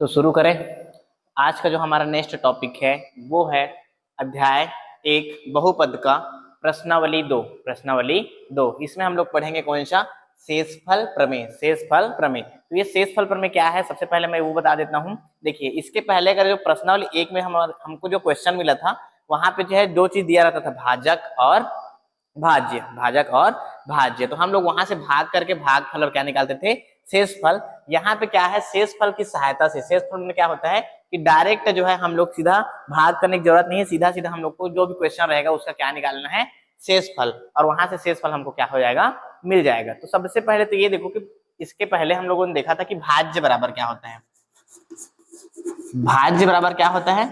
तो शुरू करें। आज का जो हमारा नेक्स्ट टॉपिक है वो है अध्याय 1 बहुपद का प्रश्नावली 2। इसमें हम लोग पढ़ेंगे कौन सा? शेषफल प्रमेय। तो ये शेषफल प्रमेय क्या है, सबसे पहले मैं वो बता देता हूँ। देखिए, इसके पहले का जो प्रश्नावली 1 में हमको जो क्वेश्चन मिला था वहां पे जो है दो चीज दिया रहता था, भाजक और भाज्य। तो हम लोग वहां से भाग करके भागफल और क्या निकालते थे? शेषफल। यहाँ पे क्या है, शेषफल की सहायता से, शेषफल में क्या होता है कि डायरेक्ट जो है हम लोग सीधा भाग करने की जरूरत नहीं है, सीधा सीधा हम लोग को जो भी क्वेश्चन रहेगा उसका क्या निकालना है? शेषफल। और वहां से शेषफल हमको क्या हो जाएगा? मिल जाएगा। तो सबसे पहले तो ये देखो कि इसके पहले हम लोगों ने देखा था कि भाज्य बराबर क्या होता है। भाज्य बराबर क्या होता है?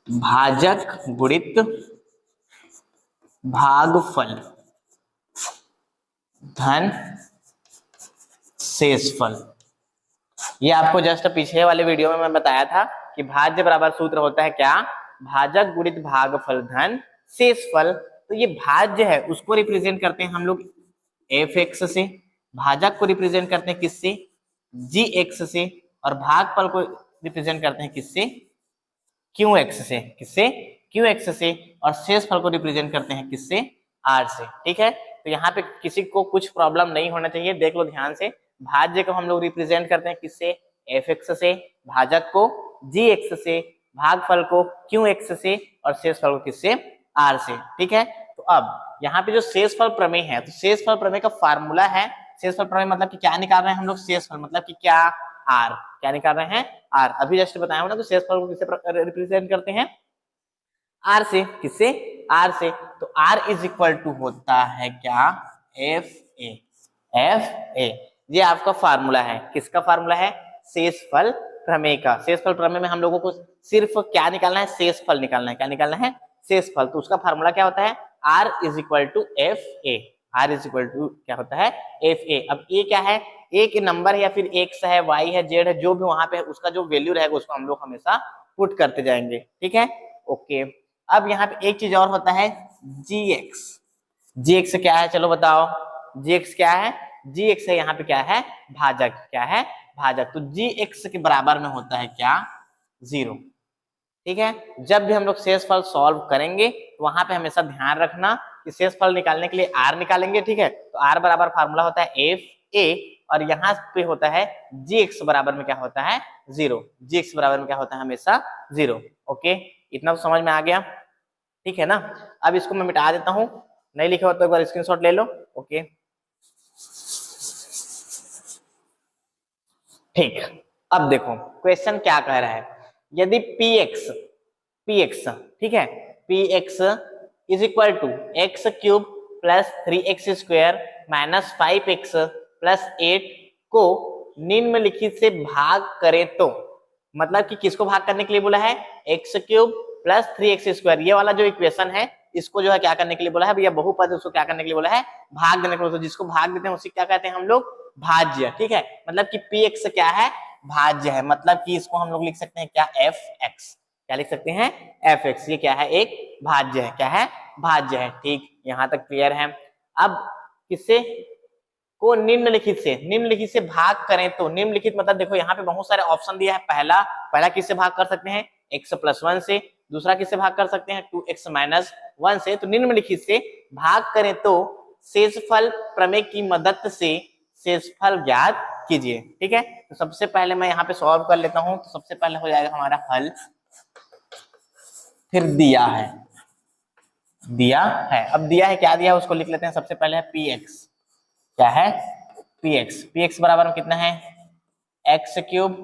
भाजक गुणित भागफल धन शेषफल। ये आपको जस्ट पीछे वाले वीडियो में मैं बताया था कि भाज्य बराबर सूत्र होता है क्या? भाजक गुणित भागफल धन शेषफल। तो ये भाज्य है उसको रिप्रेजेंट करते हैं हम लोग एफ एक्स से, भाजक को रिप्रेजेंट करते हैं किससे? जी एक्स से, और भागफल को रिप्रेजेंट करते हैं किससे? क्यू एक्स से। किससे? क्यू एक्स से। और शेषफल को रिप्रेजेंट करते हैं किससे? आर से। ठीक है, तो यहाँ पे किसी को कुछ प्रॉब्लम नहीं होना चाहिए, देख लो ध्यान से। भाज्य को हम लोग रिप्रेजेंट करते हैं किससे? एफ एक्स से, भाजक को जी एक्स से, भागफल को क्यू एक्स से, और शेषफल को किससे? आर से। ठीक है, तो अब यहाँ पे जो शेषफल प्रमेय है, तो शेषफल प्रमेय का फार्मूला है, शेषफल प्रमेय मतलब कि क्या निकाल रहे हैं हम लोग? शेषफल मतलब कि क्या? आर। क्या निकाल रहे हैं? आर। अभी जस्ट बताया हूं ना, तो शेषफल को किससे रिप्रेजेंट करते हैं? आर से। किससे? आर से। तो आर इज इक्वल टू होता है क्या? F A. ये आपका फार्मूला है। किसका फार्मूला है? शेषफल प्रमेय का। शेषफल प्रमेय में हम लोगों को सिर्फ क्या निकालना है? शेषफल निकालना है। क्या निकालना है? शेषफल। तो उसका फार्मूला क्या होता है? R is equal to F A. R is equal to क्या होता है? F A. अब ए क्या है? ए के नंबर है या फिर एक्स है, वाई है, जेड है, जो भी वहां पे है उसका जो वैल्यू रहेगा उसको हम लोग हमेशा पुट करते जाएंगे। ठीक है, ओके। अब यहाँ पे एक चीज और होता है, जी एक्स। जी एक्स क्या है? चलो बताओ, जी एक्स क्या है? जी एक्स है यहाँ पे क्या है? भाजक। क्या है? भाजक। तो जी एक्स के बराबर में होता है क्या? 0। ठीक है, जब भी हम लोग शेषफल सॉल्व करेंगे तो वहां पे हमेशा ध्यान रखना कि शेषफल निकालने के लिए आर निकालेंगे। ठीक है, तो आर बराबर फार्मूला होता है एफ ए, और यहाँ पे होता है जी एक्स बराबर में क्या होता है? 0। जी एक्स बराबर में क्या होता है? हमेशा 0। ओके, इतना तो समझ में आ गया। ठीक है ना, अब इसको मैं मिटा देता हूं, नहीं लिखा हो तो एक बार स्क्रीनशॉट ले लो। ओके, ठीक। अब देखो क्वेश्चन क्या कह रहा है। यदि पी एक्स ठीक है, P X is equal to X cube plus 3x square minus 5x plus 8 को निम्नलिखित से भाग करे तो, मतलब कि किसको भाग करने के लिए बोला है? X cube plus 3x square, ये वाला जो इक्वेशन है इसको जो है क्या करने के लिए बोला है भैया? बहुपद, उसको क्या करने के लिए बोला है? भाग देने के लिए। तो जिसको भाग देते हैं उसी क्या कहते हैं हम लोग? भाज्य। ठीक है, मतलब कि पी एक्स क्या है? भाज्य है। मतलब कि इसको हम लोग लिख सकते हैं क्या? F x. क्या लिख सकते हैं? F x. ये क्या है? एक भाज्य है। क्या है? भाज्य है। ठीक, यहां तक क्लियर है। अब किससे को निम्नलिखित से भाग करें तो, निम्नलिखित मतलब देखो यहाँ पे बहुत सारे ऑप्शन दिया है। पहला किससे भाग कर सकते हैं? x प्लस 1 से। दूसरा किससे भाग कर सकते हैं? 2x माइनस 1 से। तो निम्नलिखित से भाग करें तो शेषफल प्रमेय की मदद से शेषफल ज्ञात कीजिए। ठीक है, तो सबसे पहले मैं यहाँ पे सॉल्व कर लेता हूँ। तो सबसे पहले हो जाएगा हमारा हल, फिर दिया है। अब दिया है, क्या दिया है उसको लिख लेते हैं। सबसे पहले है पी एक्स। क्या है? पी एक्स बराबर में कितना है? X cube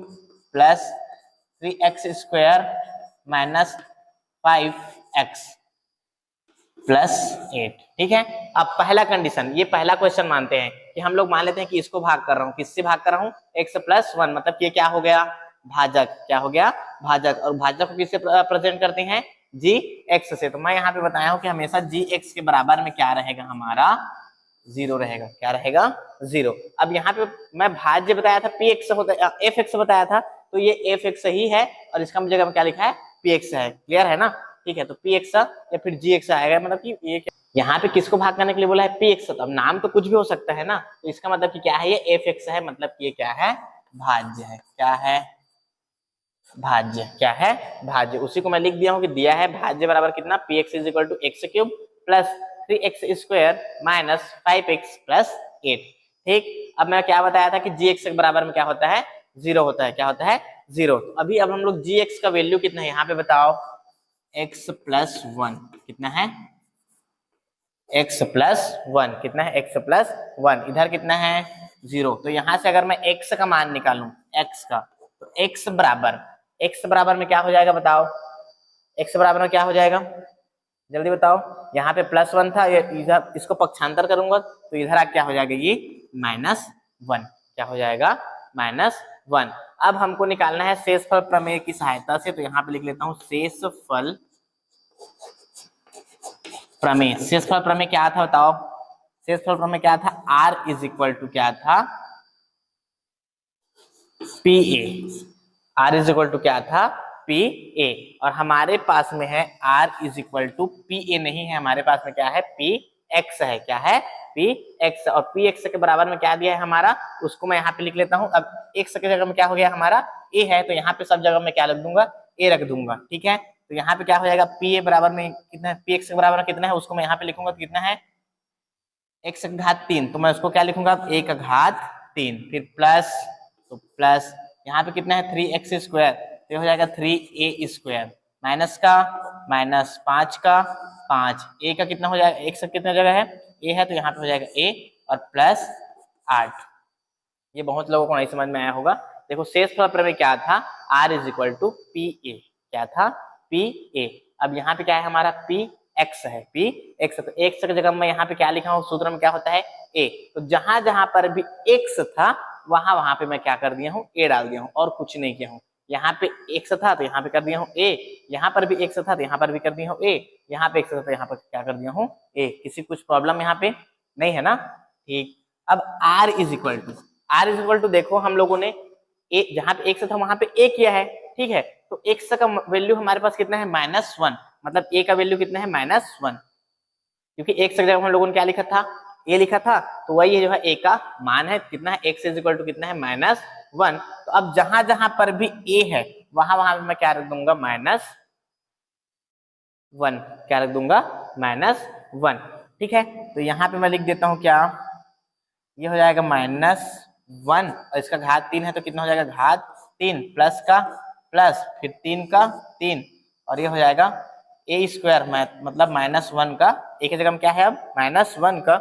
plus 3x square minus 5x plus 8। ठीक है, अब पहला कंडीशन, ये पहला क्वेश्चन मानते हैं कि हम लोग मान लेते हैं कि इसको भाग कर रहा हूँ। किससे भाग कर रहा हूँ? x प्लस 1, मतलब कि ये क्या हो गया? भाजक। क्या हो गया? भाजक। और भाजक को किससे प्रेजेंट करते हैं? जी एक्स से। तो मैं यहाँ पे बताया हूँ कि हमेशा जी एक्स के बराबर में क्या रहेगा? हमारा 0 रहेगा। क्या रहेगा? 0। अब यहाँ पे मैं भाज्य बताया था, पी एक्स होता, एफ एक्स बताया था, तो ये एफ एक्स ही है और इसका जगह में क्या लिखा है? पी एक्स है। क्लियर है ना? ठीक है, तो पी एक्स या फिर जी एक्स आएगा। मतलब कि ये यहाँ पे किसको भाग करने के लिए बोला है? P x. तो अब नाम तो कुछ भी हो सकता है ना, तो इसका मतलब कि क्या है? ये एफ एक्स है, मतलब कि ये क्या है? भाज्य है। क्या है? भाज्य। क्या है? भाज्य। उसी को मैं लिख दिया हूं कि दिया है भाज्य बराबर कितना, px is equal to X cube plus 3x square minus 5x plus 8। ठीक, अब मैं क्या बताया था कि gx के बराबर में क्या होता है, 0 होता है। क्या होता है? 0। अभी अब हम लोग gx का वैल्यू कितना है यहाँ पे बताओ, x प्लस 1 कितना है, x प्लस 1 कितना है, x प्लस 1। इधर कितना है, 0। तो यहां से अगर मैं x का मान निकालूं, x का, तो x बराबर में क्या हो जाएगा बताओ, x बराबर में क्या हो जाएगा, जल्दी बताओ। यहाँ पे प्लस 1 था, ये इधर इसको पक्षांतर करूंगा तो इधर क्या हो जाएगा, ये -1। क्या हो जाएगा, -1। अब हमको निकालना है शेषफल प्रमेय की सहायता से, तो यहाँ पे लिख लेता हूँ शेषफल प्रमेय। शेषफल प्रमेय क्या था बताओ, शेषफल प्रमेय क्या था, r इज इक्वल टू क्या था, P A. R is equal to क्या था, पी ए। और हमारे पास में है R is equal to P A नहीं है, हमारे पास में क्या है, पी एक्स है। क्या है, पी एक्स। और पी एक्स के बराबर में क्या दिया है हमारा, उसको मैं यहाँ पे लिख लेता हूँ। अब एक्स के जगह में क्या हो गया हमारा, ए है, तो यहाँ पे सब जगह में क्या रख दूंगा, ए रख दूंगा। ठीक है, तो यहाँ पे क्या हो जाएगा, पी ए बराबर में कितना है, पी एक्स के बराबर में कितना है, उसको मैं यहाँ पे लिखूंगा तो कितना है, एक्स का घात 3। तो मैं उसको क्या लिखूंगा, ए का घात 3, फिर प्लस, तो प्लस यहाँ पे कितना है 3x स्क्वायर, तो हो जाएगा 3a स्क्वायर, माइनस का माइनस 5 का 5, ए का कितना हो जाएगा, एक्स का कितना जगह है, ए है, तो यहाँ पे हो जाएगा a और प्लस 8। ये बहुत लोगों को नहीं समझ में आया होगा। देखो शेषफल प्रमेय क्या था, r is equal to P A. क्या था, पी ए। अब यहाँ पे क्या है हमारा, पी एक्स है, पी एक्स। तो एक्स की जगह मैं यहाँ पे क्या लिखा हूँ, सूत्र में क्या होता है, ए। तो जहां जहां पर भी एक्स था वहां वहां पे मैं क्या कर दिया हूँ, ए डाल दिया हूँ और कुछ नहीं किया हूँ। यहाँ पे एक्स था तो यहाँ पे कर दिया हूँ ए, यहाँ पर भी एक्स था तो यहाँ पर भी कर दिया हूँ ए, यहाँ पे एक्स था तो यहाँ पर क्या कर दिया हूँ ए। किसी कुछ प्रॉब्लम यहाँ पे नहीं है ना। ठीक, अब आर इज इक्वल टू देखो हम लोगों ने ए, जहां पे एक्स था वहां पे ए किया है। ठीक है, तो एक्स का वैल्यू हमारे पास कितना है, -1। मतलब ए का वैल्यू कितना है, -1, क्योंकि एक्स की जगह हम लोगों ने क्या लिखा था, ए लिखा था, तो वही जो है ए का मान है कितना है, एक्स इज इक्वल टू कितना है, -1। तो अब जहां जहां पर भी ए है वहां वहां पे मैं क्या रख दूंगा, -1। क्या रख दूंगा, -1। ठीक है, तो यहाँ पे मैं लिख देता हूँ क्या, ये हो जाएगा -1 और इसका घात 3 है तो कितना हो जाएगा, घात 3 प्लस का प्लस फिर 3 का 3 और ये हो जाएगा ए स्क्वायर, मतलब -1 का, ए की जगह में क्या है अब, -1 का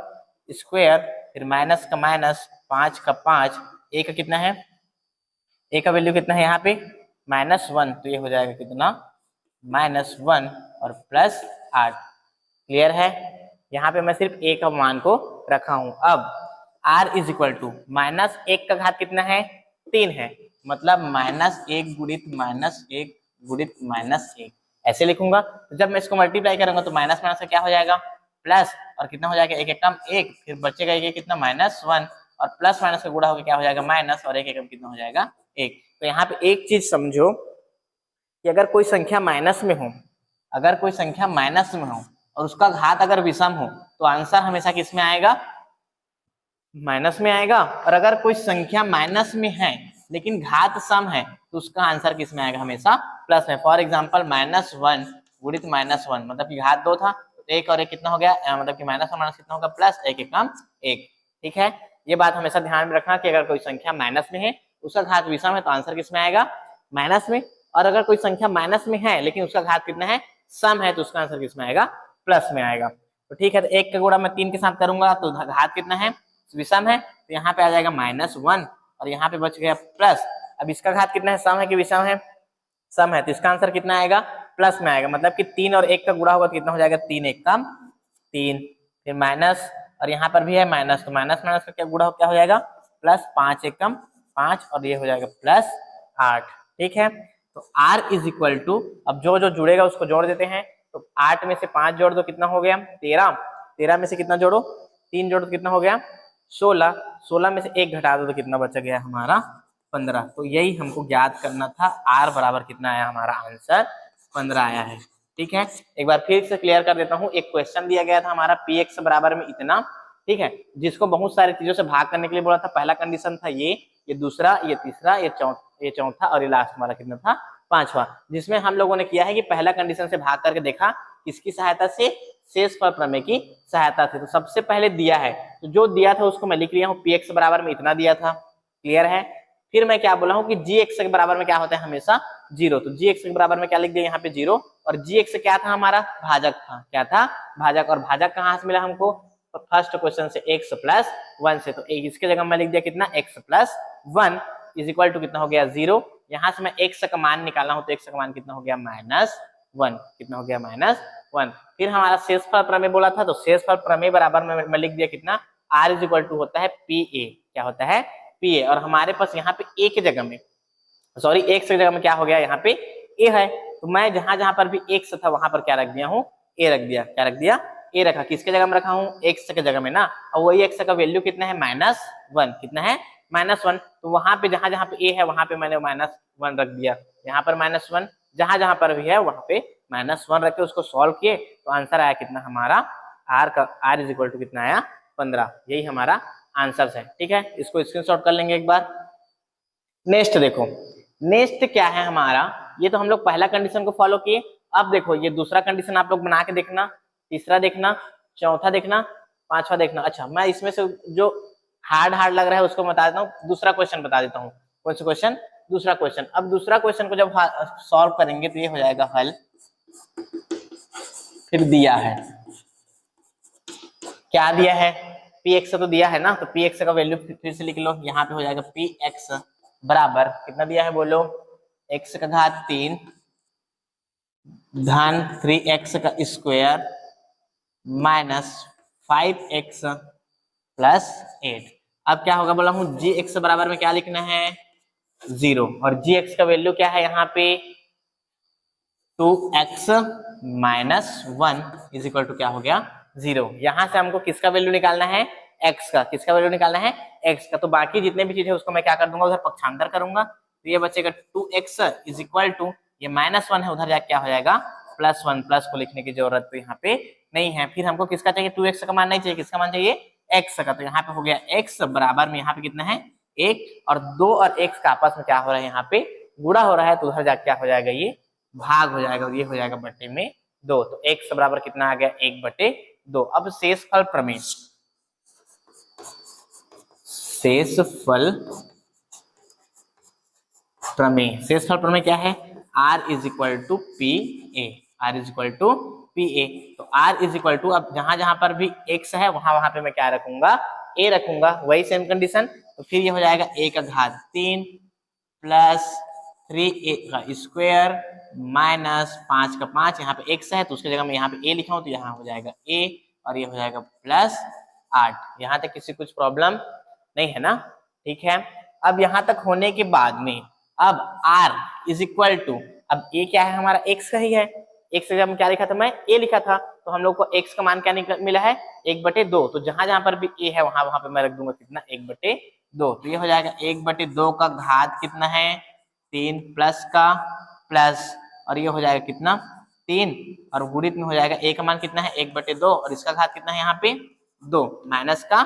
स्क्वायर, फिर माइनस का माइनस 5 का 5, ए का कितना है, ए का वैल्यू कितना है यहाँ पे, -1। तो ये हो जाएगा कितना, -1 और प्लस 8। क्लियर है, यहाँ पे मैं सिर्फ ए का मान को रखा हूं। अब r इज इक्वल टू -1 का घात कितना है, 3 है, मतलब -1 गुणित -1 गुणित -1 ऐसे लिखूंगा। तो जब मैं इसको मल्टीप्लाई करूंगा तो माइनस माइनस का क्या हो जाएगा, प्लस, और कितना हो जाएगा, एक एकम 1, फिर बचेगा एक कितना, -1 और प्लस माइनस का गुणा होकर क्या हो जाएगा, माइनस, और एक एकम कितना हो जाएगा, 1। तो यहाँ पे एक चीज समझो कि अगर कोई संख्या माइनस में हो, अगर कोई संख्या माइनस में हो और उसका घात अगर विषम हो तो आंसर हमेशा किस में आएगा, माइनस में आएगा। और अगर कोई संख्या माइनस में है लेकिन घात सम है तो उसका आंसर किस में आएगा, हमेशा प्लस में। फॉर एग्जांपल -1 गुणित -1 मतलब कि घात 2 था, तो एक और एक कितना हो गया, मतलब कि माइनस और माइनस कितना होगा, प्लस, एक एकम 1। ठीक है, ये बात हमेशा ध्यान में रखना कि अगर कोई संख्या माइनस में है उसका घात विषम है तो आंसर किस में आएगा, माइनस में। और अगर कोई संख्या माइनस में है लेकिन उसका घात कितना है, सम है, तो उसका आंसर किस में आएगा, प्लस में आएगा। तो ठीक है, तो 1 का गुणा मैं 3 के साथ करूंगा तो घात कितना है, विषम है, तो यहाँ पे आ जाएगा -1 और यहाँ पे बच गया प्लस। अब इसका घात कितना है, सम है कि विषम है, सम है, तो इसका आंसर कितना आएगा, प्लस में आएगा। मतलब कि 3 और 1 का गुणा होगा तो कितना हो जाएगा, 3 एकम 3, फिर माइनस, और यहाँ पर भी है माइनस, तो माइनस माइनस का क्या गुणा क्या हो जाएगा, प्लस, 5 एकम 5 और ये हो जाएगा +8। ठीक है, तो r इज इक्वल टू, अब जो जो जुड़ेगा उसको जोड़ देते हैं। तो 8 में से 5 जोड़ दो कितना हो गया, 13, 13 में से कितना जोड़ो, 3 जोड़ो तो कितना हो गया, 16, 16 में से 1 घटा दो तो कितना बचा गया हमारा, 15। तो यही हमको ज्ञात करना था, r बराबर कितना आया, हमारा आंसर 15 आया है। ठीक है, एक बार फिर से क्लियर कर देता हूँ। एक क्वेश्चन दिया गया था हमारा px बराबर में इतना, ठीक है, जिसको बहुत सारी चीजों से भाग करने के लिए बोला था। पहला कंडीशन था ये दूसरा, ये तीसरा, ये चौथा और ये लास्ट वाला कितना था, पांचवा, जिसमें हम लोगों ने किया है कि पहला कंडीशन से भाग करके देखा किसकी सहायता से, शेषफल प्रमेय की सहायता से। तो सबसे पहले दिया है, तो जो दिया था उसको मैं लिख लिया हूँ, px बराबर में इतना दिया था, क्लियर है। फिर मैं क्या बोला हूँ कि gx के बराबर में क्या होता है हमेशा, जीरो, तो gx के बराबर में क्या लिख दिया यहाँ पे जीरो, और gx क्या था हमारा, भाजक था, क्या था, भाजक, और भाजक कहाँ से मिला हमको, फर्स्ट क्वेश्चन से x प्लस 1 से, तो इसके जगह मैं लिख दिया कितना, x plus 1 is equal to कितना हो गया, जीरो। यहाँ से मैं x का मान निकाला हूँ, तो x का मान कितना हो गया, -1, कितना हो गया, -1। फिर हमारा शेषफल प्रमेय बोला था, तो शेषफल प्रमेय बराबर में मैं लिख दिया कितना, r इज इक्वल टू होता है pa, क्या होता है, pa, और हमारे पास यहाँ पे a की जगह में, सॉरी x की जगह में क्या हो गया, यहाँ पे a है, तो मैं जहां जहां पर भी x था वहां पर क्या रख दिया हूँ, a रख दिया, क्या रख दिया, a रखा, किसके जगह में रखा हूँ, x के जगह में ना, और वही x का वैल्यू कितना है, -1, कितना है, -1, तो वहां पे जहां जहां पे a है वहां पे मैंने -1 रख दिया, यहाँ पर -1, जहां जहां पर भी है वहां पे -1 रख के उसको सॉल्व किए, तो आंसर आया कितना हमारा, r इज इक्वल टू कितना आया, 15, यही हमारा आंसर है, ठीक है। इसको स्क्रीनशॉट कर लेंगे एक बार। नेक्स्ट देखो, नेक्स्ट क्या है हमारा, ये तो हम लोग पहला कंडीशन को फॉलो किए, अब देखो ये दूसरा कंडीशन आप लोग बना के देखना, तीसरा देखना, चौथा देखना, पांचवा देखना। अच्छा, मैं इसमें से जो हार्ड हार्ड लग रहा है उसको बता देता हूँ, दूसरा क्वेश्चन बता देता हूँ। कौन सा क्वेश्चन, दूसरा क्वेश्चन। अब दूसरा क्वेश्चन को जब सॉल्व करेंगे तो ये हो जाएगा हल। फिर दिया है, क्या दिया है, px तो दिया है ना, तो px का वैल्यू फिर से लिख लो, यहाँ पे हो जाएगा px बराबर कितना दिया है बोलो, x का घात 3 धन 3x का स्क्वायर माइनस 5x प्लस 8। अब क्या होगा बोला हूँ, gx बराबर में क्या लिखना है, 0, और gx का वैल्यू क्या है यहाँ पे 2x minus 1 is equal to क्या हो गया, 0। यहां से हमको किसका वैल्यू निकालना है, x का, किसका वैल्यू निकालना है, x का, तो बाकी जितने भी चीज है उसको मैं क्या कर दूंगा, उधर पक्षांतर करूंगा, तो ये बचेगा 2x इज इक्वल टू, ये -1 है, उधर जाके क्या हो जाएगा, +1, प्लस को लिखने की जरूरत तो यहाँ पे नहीं है। फिर हमको किसका चाहिए, 2x का मान नहीं चाहिए, किसका मान चाहिए, x का, तो यहाँ पे हो गया x बराबर में यहाँ पे कितना है 1, और 2 और x का आपस में क्या हो रहा है, यहाँ पे गुणा हो रहा है, तो उधर जाके क्या हो जाएगा, ये भाग हो जाएगा, और ये हो जाएगा बटे में 2, तो x बराबर कितना आ गया, 1/2। अब शेषफल प्रमेय, शेषफल प्रमेय, शेषफल प्रमेय क्या है, r is equal to P A, r is equal to P A, तो r इज इक्वल टू, अब जहां जहां पर भी x है वहां वहां पे मैं क्या रखूंगा, a रखूंगा, वही सेम कंडीशन, तो फिर ये हो जाएगा a का घात 3 प्लस 3a का स्क्वायर माइनस 5 का 5, यहाँ पे x है तो उसकी जगह मैं यहाँ पे a लिखा हूं, तो यहाँ हो जाएगा a, और ये हो जाएगा +8। यहाँ तक किसी कुछ प्रॉब्लम नहीं है ना, ठीक है। अब यहाँ तक होने के बाद में अब r इज इक्वल टू, अब a क्या है हमारा, x का ही है, x की जगह में क्या लिखा था, मैं a लिखा था, तो हम लोग को x का मान क्या मिला है, 1/2, तो जहां जहां पर भी a है वहां वहां पे मैं रख दूंगा कितना, 1/2, तो ये हो जाएगा 1/2 का घात कितना है, 3 प्लस का प्लस, और ये हो जाएगा कितना 3, और गुणित में हो जाएगा a का मान कितना है 1/2, और इसका घात कितना है यहाँ पे 2, माइनस का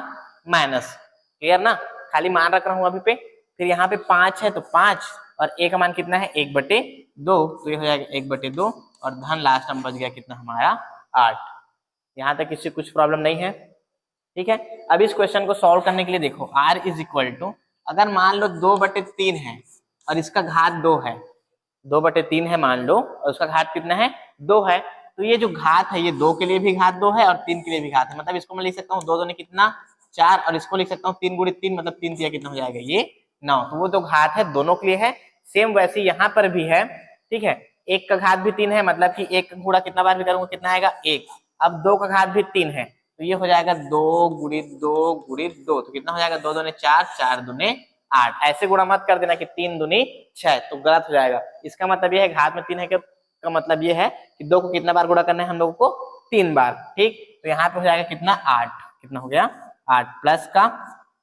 माइनस, क्लियर ना, खाली मान रख रहा हूँ अभी पे। फिर यहाँ पे 5 है तो 5, और a का मान कितना है 1/2, तो ये हो जाएगा 1/2, और धन लास्ट में बच गया कितना हमारा 8। यहाँ तक किसी कुछ प्रॉब्लम नहीं है, ठीक है। अब इस क्वेश्चन को सॉल्व करने के लिए देखो, r इज इक्वल टू, अगर मान लो 2/3 है और इसका घात 2 है, 2/3 है मान लो, और उसका घात कितना है 2 है, तो ये जो घात है ये 2 के लिए भी घात 2 है और 3 के लिए भी घात है, मतलब इसको मैं लिख सकता हूँ 2 2 ने कितना 4, और इसको लिख सकता हूँ 3 × 3 मतलब 3 3 कितना हो जाएगा ये 9, तो वो जो घात है दोनों के लिए है, सेम वैसे यहाँ पर भी है, ठीक है। एक का घात भी 3 है, मतलब कि एक का गुणा कितना बार भी करूंगा कितना आएगा 1, अब 2 का घात भी 3 है, तो ये हो जाएगा 2 × 2 × 2, तो कितना हो जाएगा 2 2 ने 4, 4 दूने 8, ऐसे गुणा मत कर देना कि 3 दूनी 6, तो गलत हो जाएगा। इसका मतलब ये है घात में 3 है, का मतलब ये है कि 2 को कितना बार गुणा करना है हम लोगों को 3 बार, ठीक। तो यहाँ पे हो जाएगा कितना 8, कितना हो गया 8 प्लस का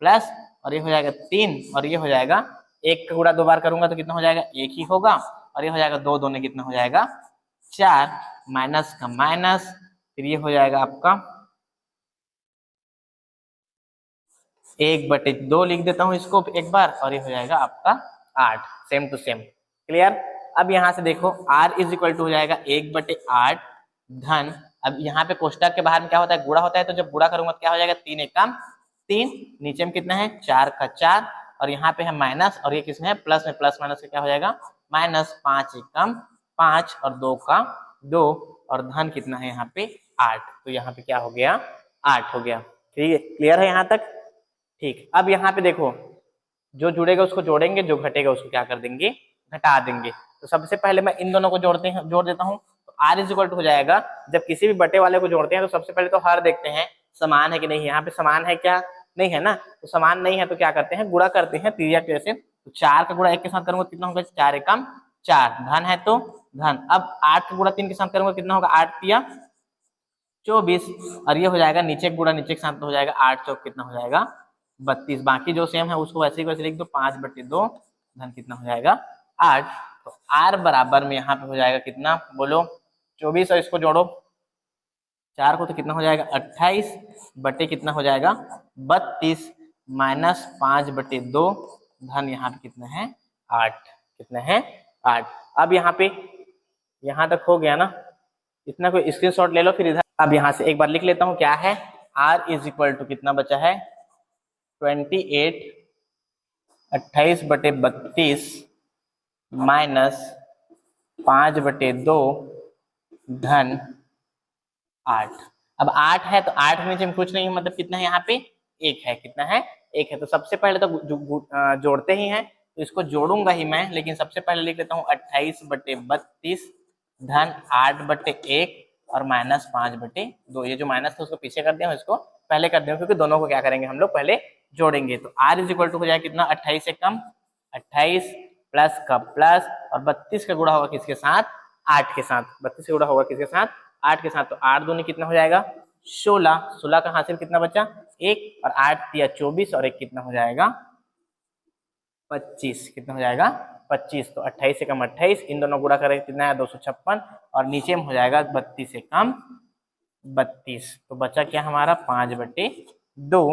प्लस, और ये हो जाएगा 3, और ये हो जाएगा 1 का गुणा 2 बार करूंगा तो कितना हो जाएगा 1 ही होगा, और ये हो जाएगा 2 2 ने कितना हो जाएगा 4, माइनस का माइनस, फिर ये हो जाएगा आपका 1/2 लिख देता हूँ इसको एक बार, और ये हो जाएगा आपका 8, सेम टू सेम। क्लियर। अब यहाँ से देखो r इज इक्वल टू हो जाएगा 1/8 धन, अब यहाँ पे कोष्टक के बाहर में क्या होता है, गुणा होता है, तो जब गुणा करूंगा तो क्या हो जाएगा, 3 एकम 3, नीचे में कितना है 4 का 4, और यहाँ पे है माइनस, और ये किसमें है प्लस में, प्लस माइनस का क्या हो जाएगा माइनस, 5 एकम 5 और 2 का 2, और धन कितना है यहाँ पे 8, तो यहाँ पे क्या हो गया 8 हो गया। ठीक है, क्लियर है यहाँ तक। ठीक, अब यहाँ पे देखो जो जुड़ेगा उसको जोड़ेंगे, जो घटेगा उसको क्या कर देंगे, घटा देंगे। तो सबसे पहले मैं इन दोनों को जोड़ देता हूँ। तो r इज इक्वल टू हो जाएगा, जब किसी भी बटे वाले को जोड़ते हैं तो सबसे पहले तो हर देखते हैं समान है कि नहीं, यहाँ पे समान है क्या, नहीं है ना, तो समान नहीं है तो क्या करते हैं, गुणा करते हैं त्रिज्या के से। तो 4 का गुणा 1 के साथ करूंगा कितना होगा, 4 एकम 4, धन है तो धन। अब 8 का गुणा 3 के साथ करूंगा कितना होगा, 8 तिया 24, और ये हो जाएगा नीचे गुणा नीचे के साथ तो हो जाएगा 8 चौक कितना हो जाएगा 32, बाकी जो सेम है उसको वैसे ही वैसे लिख दो, 5/2 धन कितना हो जाएगा 8। तो r बराबर में यहाँ पे हो जाएगा कितना, बोलो 24, और इसको जोड़ो 4 को तो कितना हो जाएगा 28 बटे कितना हो जाएगा 32, माइनस 5/2 धन यहाँ पे कितना है 8, कितना है 8। अब यहाँ पे यहाँ तक हो गया ना, इतना कोई स्क्रीनशॉट ले लो फिर इधर। अब यहाँ से एक बार लिख लेता हूँ क्या है, r इज इक्वल टू कितना बचा है 28 28/32 माइनस 5/2 धन 8। अब 8 है तो 8 में नीचे कुछ नहीं है, मतलब कितना है यहाँ पे 1 है, कितना है 1 है। तो सबसे पहले तो जोड़ते ही हैं, तो इसको जोड़ूंगा ही मैं, लेकिन सबसे पहले लिख लेता हूँ 28/32 धन 8/1 और माइनस 5/2। ये जो माइनस था उसको पीछे कर दिया, इसको पहले कर दिया, क्योंकि दोनों को क्या करेंगे हम लोग पहले जोड़ेंगे। तो r इज इक्वल टू हो जाएगा कितना 28 से कम 28 प्लस का प्लस, और 32 का गुणा होगा किसके साथ 8 के साथ, 32 का गुणा होगा किसके साथ 8 के साथ। तो 8 दूनी कितना हो जाएगा 16, 16 का हासिल कितना बचा 1, और 8 तिया 24 और 1 कितना हो जाएगा 25, कितना हो जाएगा 25। तो 28 से कम 28, इन दोनों गुणा करेंगे कितना है 256, और नीचे में हो जाएगा 32 से कम 32, तो बचा क्या हमारा 5/2।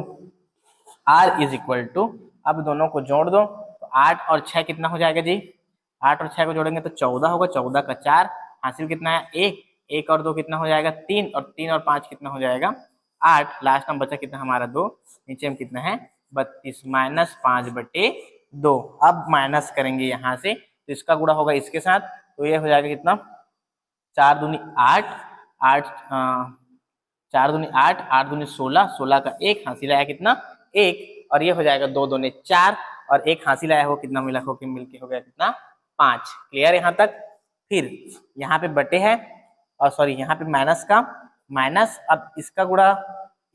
r इज इक्वल टू, अब दोनों को जोड़ दो, तो 8 और 6 कितना हो जाएगा जी, 8 और 6 को जोड़ेंगे तो 14 होगा, 14 का 4, हासिल कितना है 1, 1 और 2 कितना हो जाएगा 3, और 3 और 5 कितना हो जाएगा 8, लास्ट में बचा कितना हमारा 2, नीचे में कितना है 32 माइनस 5/2। अब माइनस करेंगे यहाँ से, तो इसका गुणा होगा इसके साथ, तो ये हो जाएगा कितना 4 दूनी 8, 4 दूनी 8, 8 दूनी 16, 16 का 1, हासिल आया कितना 1, और ये हो जाएगा 2 दूनी 4, और 1 हासिल आया हो कितना मिला हो, मिलके हो गया कितना 5। क्लियर यहाँ तक। फिर यहाँ पे बटे है, और सॉरी यहाँ पे माइनस का माइनस, अब इसका गुणा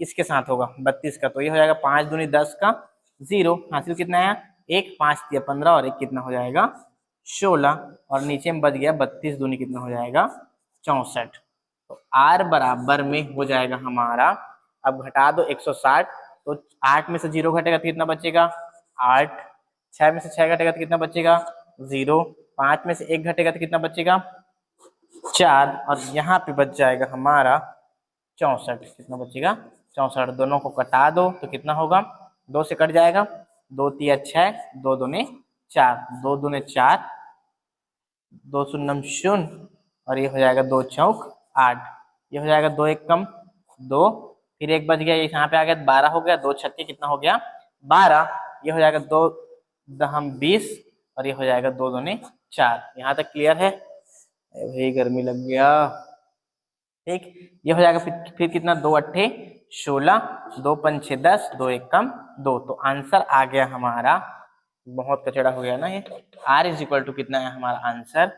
इसके साथ होगा 32 का, तो ये हो जाएगा 5 दूनी 10 का 0, हासिल कितना आया 1, 5 तिया 15, और 1 कितना हो जाएगा 16, और नीचे में बच गया 32 दूनी कितना हो जाएगा 64। तो r बराबर में हो जाएगा हमारा, अब घटा दो 160, तो 8 में से 0 घटेगा तो कितना बचेगा 8, 6 में से 6 घटेगा तो कितना बचेगा 0, 5 में से 1 घटेगा तो कितना बचेगा 4, और यहाँ पे बच जाएगा हमारा 64, कितना बचेगा 64। दोनों को कटा दो तो कितना होगा, 2 से कट जाएगा, 2 तिया 6, 2 दूने 4, 2 दूने 4, 2 शून्यम 0, और ये हो जाएगा 2 चौक 8, ये हो जाएगा 2 एक कम 2, फिर 1 बच गया, यहाँ पे आ गया 12 हो गया, 2 छक्के कितना हो गया 12, ये हो जाएगा 2 दहम 20, और ये हो जाएगा 2 दूने 4। यहाँ तक क्लियर है भाई, गर्मी लग गया। ठीक, ये हो जाएगा फिर कितना 2 अट्ठे 16, 2 पंचे 10, 2 एक कम 2, तो आंसर आ गया हमारा, बहुत कचड़ा हो गया ना ये। r इज इक्वल टू कितना है हमारा आंसर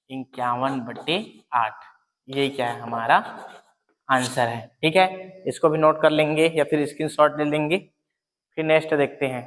51/8, यही क्या है हमारा आंसर है। ठीक है, इसको भी नोट कर लेंगे या फिर स्क्रीनशॉट ले लेंगे। फिर नेक्स्ट देखते हैं।